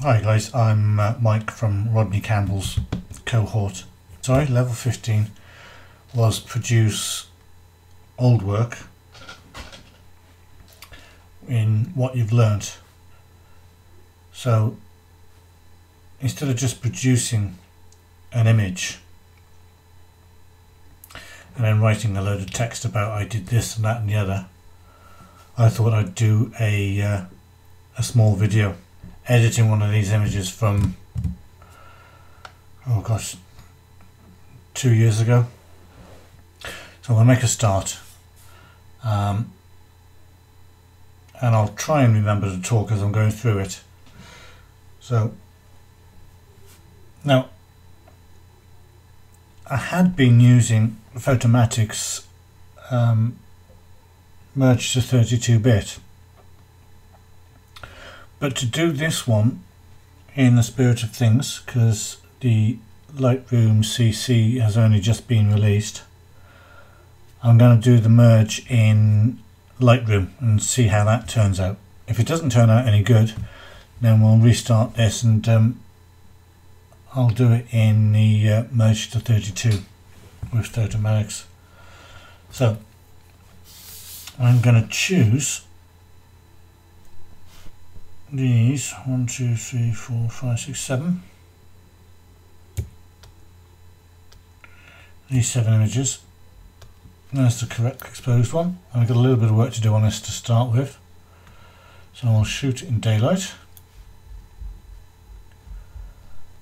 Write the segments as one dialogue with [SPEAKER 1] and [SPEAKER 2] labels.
[SPEAKER 1] Hi guys, I'm Mike from Rodney Campbell's cohort. Sorry, level 15 was produce old work in what you've learnt. So instead of just producing an image and then writing a load of text about I did this and that and the other, I thought I'd do a small video editing one of these images from, oh gosh, 2 years ago. So I'll make a start, and I'll try and remember to talk as I'm going through it. So now I had been using Photomatic's merge to 32-bit. But to do this one in the spirit of things, because the Lightroom CC has only just been released, I'm going to do the merge in Lightroom and see how that turns out. If it doesn't turn out any good, then we'll restart this and I'll do it in the merge to 32 with Photomatic. So I'm going to choose these 1, 2, 3, 4, 5, 6, 7. These 7 images. There's the correct exposed one. I've got a little bit of work to do on this to start with. So I'll shoot it in daylight.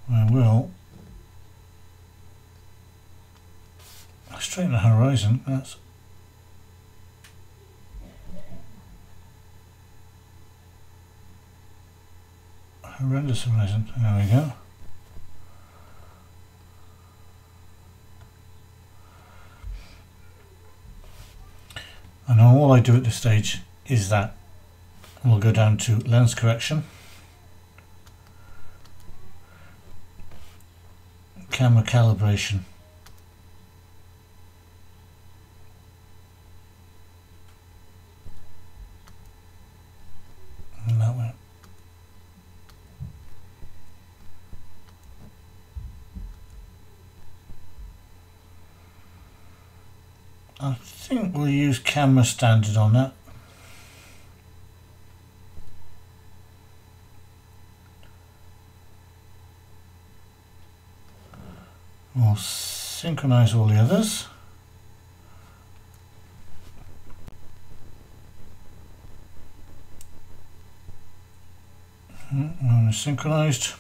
[SPEAKER 1] I will straighten the horizon. That's horrendous horizon. There we go. And all I do at this stage is that we'll go down to lens correction, camera calibration, and that way. I think we'll use camera standard on that. We'll synchronize all the others. When it's synchronized,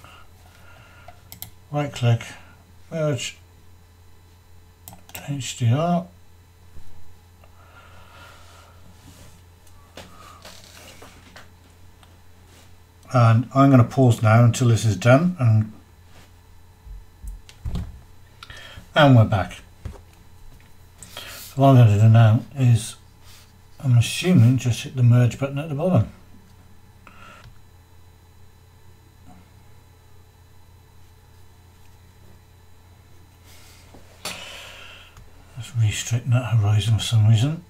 [SPEAKER 1] right click, merge HDR. And I'm going to pause now until this is done, and we're back. So what I'm going to do now is, I'm assuming, just hit the merge button at the bottom. Let's re-straighten that horizon for some reason.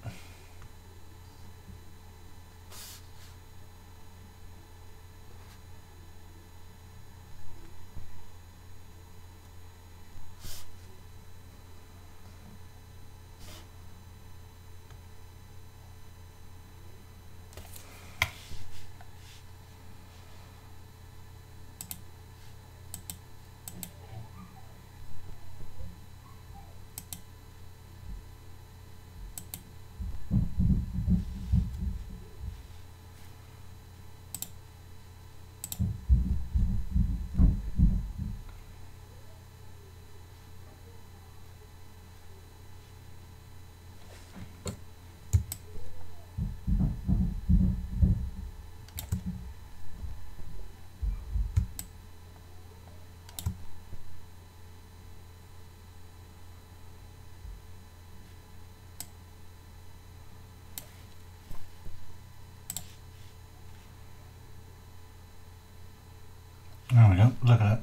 [SPEAKER 1] There we go, look at that.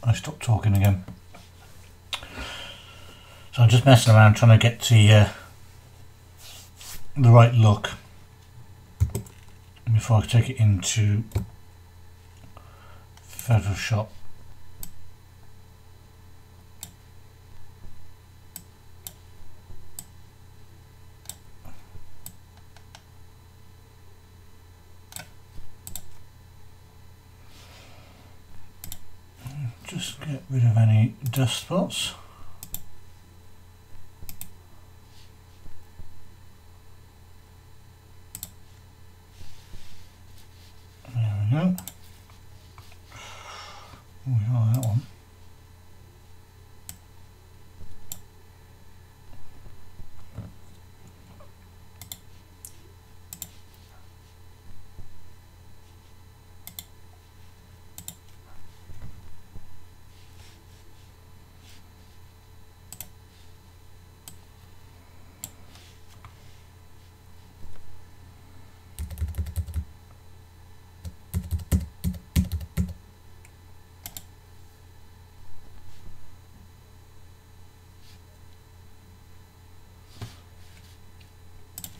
[SPEAKER 1] I stopped talking again. So I'm just messing around trying to get the right look before I take it into Photoshop. Just get rid of any dust spots. There we go. Oh, we got that one.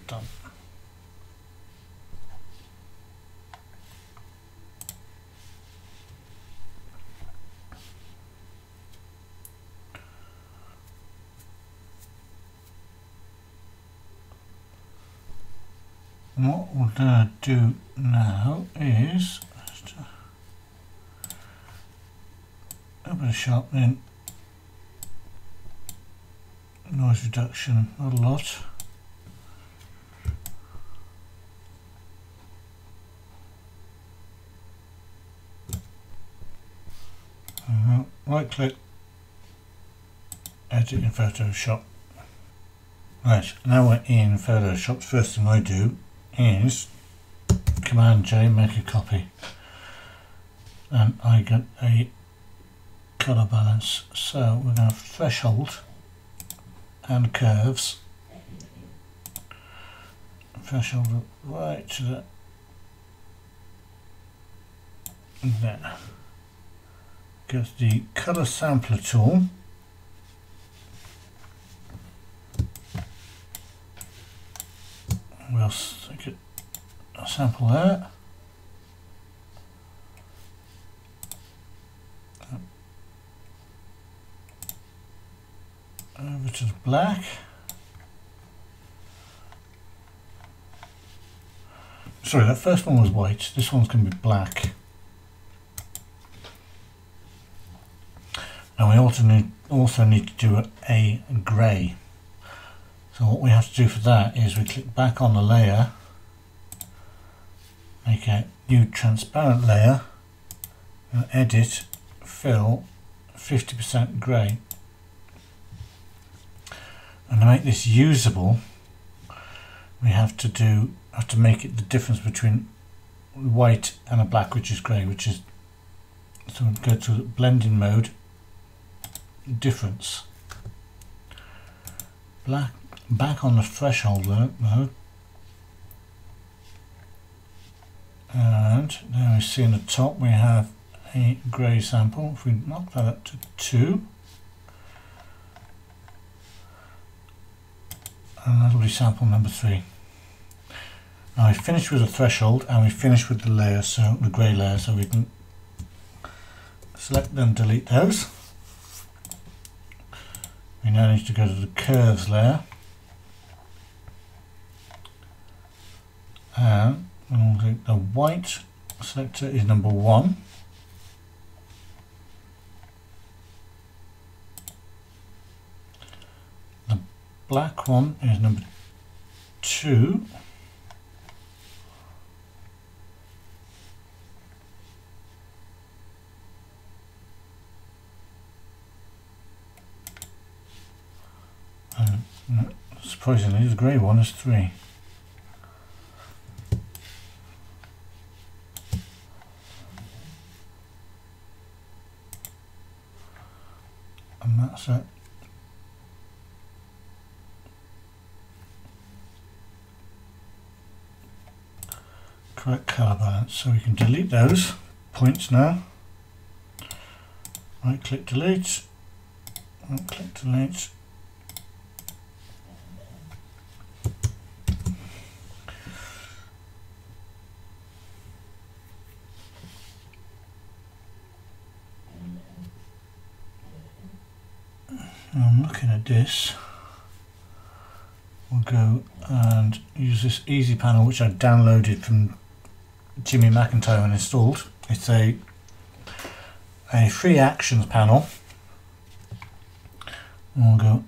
[SPEAKER 1] Done. And what we're going to do now is just a bit of sharpening, noise reduction, not a lot. Right click, edit in Photoshop. Right, now we're in Photoshop. The first thing I do is Command J, make a copy, and I get a colour balance. So we're going to threshold and curves. Threshold right to the there. Get the colour sampler tool. We'll get a sample there. Over to the black. Sorry, that first one was white. This one's going to be black. And we also need to do a grey. So what we have to do for that is we click back on the layer, make a new transparent layer, and edit, fill, 50% grey. And to make this usable, we have to make it the difference between white and a black, which is grey, which is, so we'll go to blending mode, difference, black, back on the threshold mode, and now we see in the top we have a grey sample. If we knock that up to 2, and that'll be sample number 3. Now we finished with the threshold and we finished with the layer, so the grey layer, so we can select them, delete those. We now need to go to the curves layer, and we'll do the white selector is number 1. The black one is number 2. Surprisingly, the grey one is 3. And that's it. Correct colour balance. So we can delete those points now. Right click delete. Right click delete. I'm looking at this. We'll go and use this easy panel which I downloaded from Jimmy McIntyre and installed. It's a free actions panel. And we'll go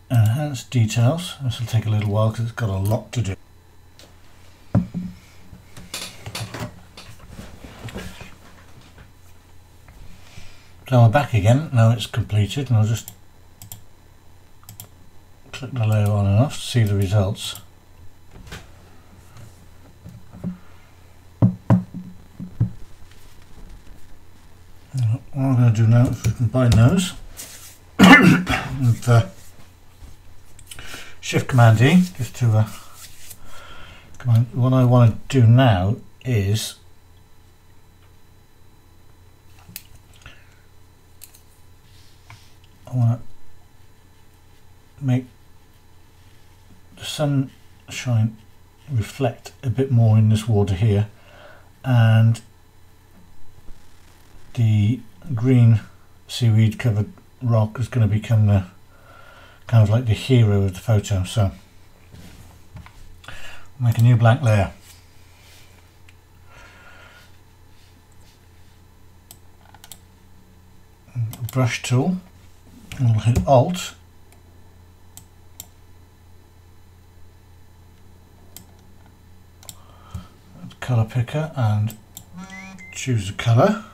[SPEAKER 1] enhance details. This will take a little while because it's got a lot to do. So we're back again, now it's completed, and I'll just click the layer on and off to see the results. What I'm going to do now is we combine those with Shift Command E, just to what I want to do now is I want to make the sunshine reflect a bit more in this water here, and the green seaweed covered rock is going to become the kind of like the hero of the photo. So make a new blank layer. Brush tool, and we'll hit Alt, colour picker, and choose a colour.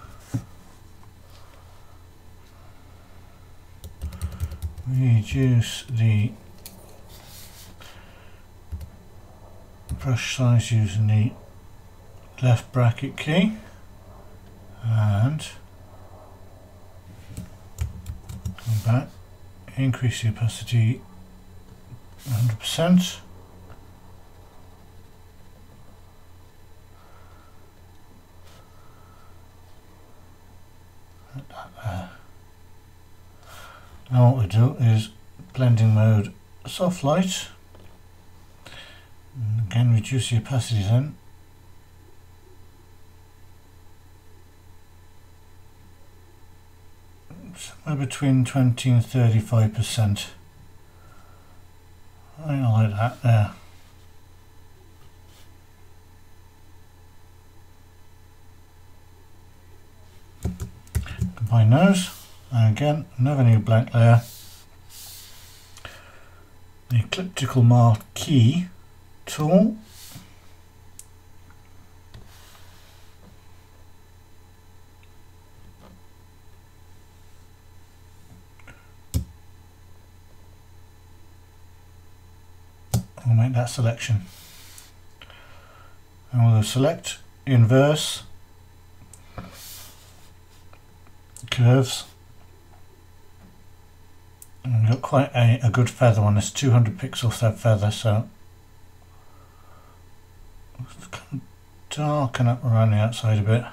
[SPEAKER 1] Reduce the brush size using the left bracket key, and come back, increase the opacity 100%. Now what we do is blending mode soft light, and again reduce the opacity then, somewhere between 20 and 35%. I like that there. Combine those. And again, another new blank layer. The elliptical marquee tool. We'll make that selection. And we'll select inverse curves. And we've got quite a good feather on this, 200 pixel feather, so let's kind of darken up around the outside a bit.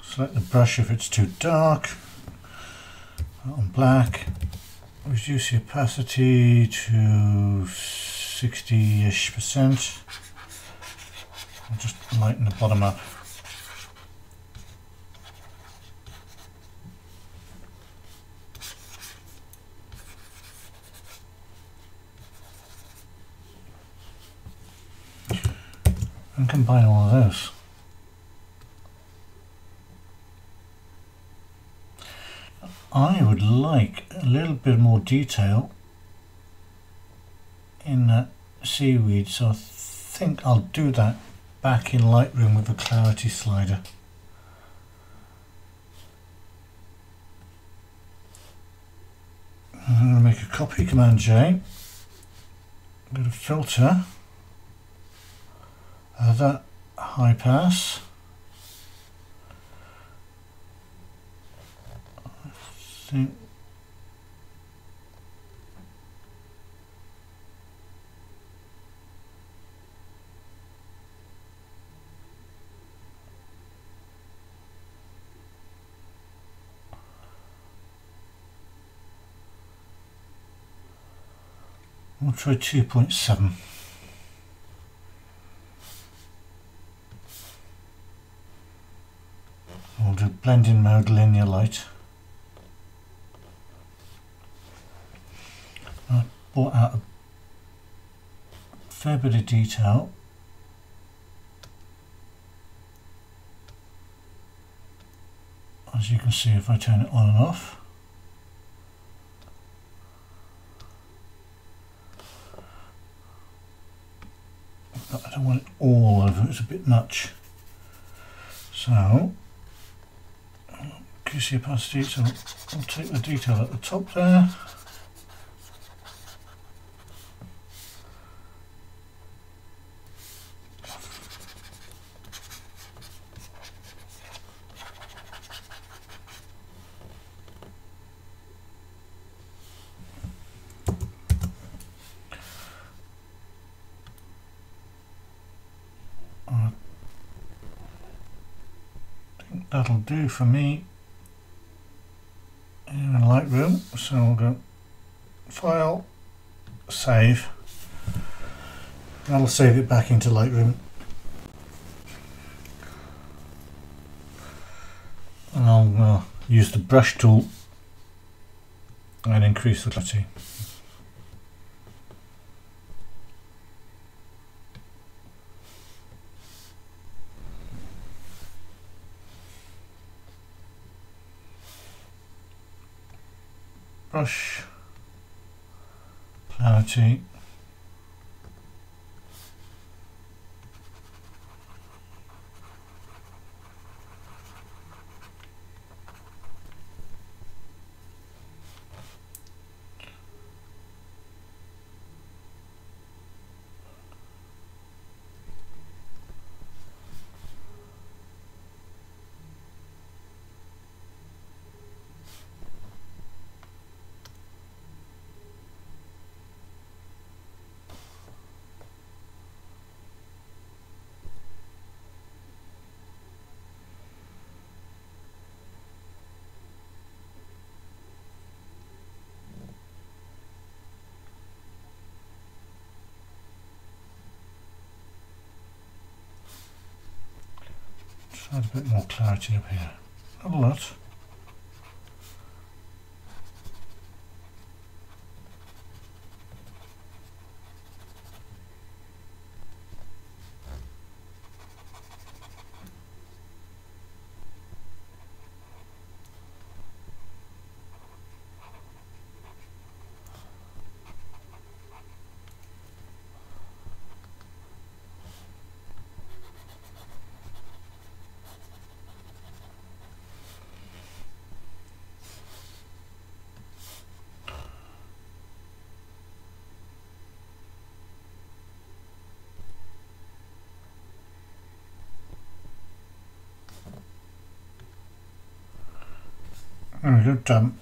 [SPEAKER 1] Select the brush if it's too dark. On black, reduce the opacity to 60-ish%. I'll just lighten the bottom up. And combine all of those. I would like a little bit more detail in that seaweed, so I think I'll do that back in Lightroom with a clarity slider. I'm going to make a copy, Command J, go to filter, that high pass. Think We'll try 2.7. We'll do blending mode linear light. I brought out a fair bit of detail. As you can see if I turn it on and off. But I don't want it all over, it's a bit much. So, increase the opacity, so I'll take the detail at the top there. That'll do for me in Lightroom, so I'll go File, Save. That'll save it back into Lightroom. And I'll use the brush tool and increase the clarity. Brush, clarity, add a bit more clarity up here. Not a lot. There we go, done.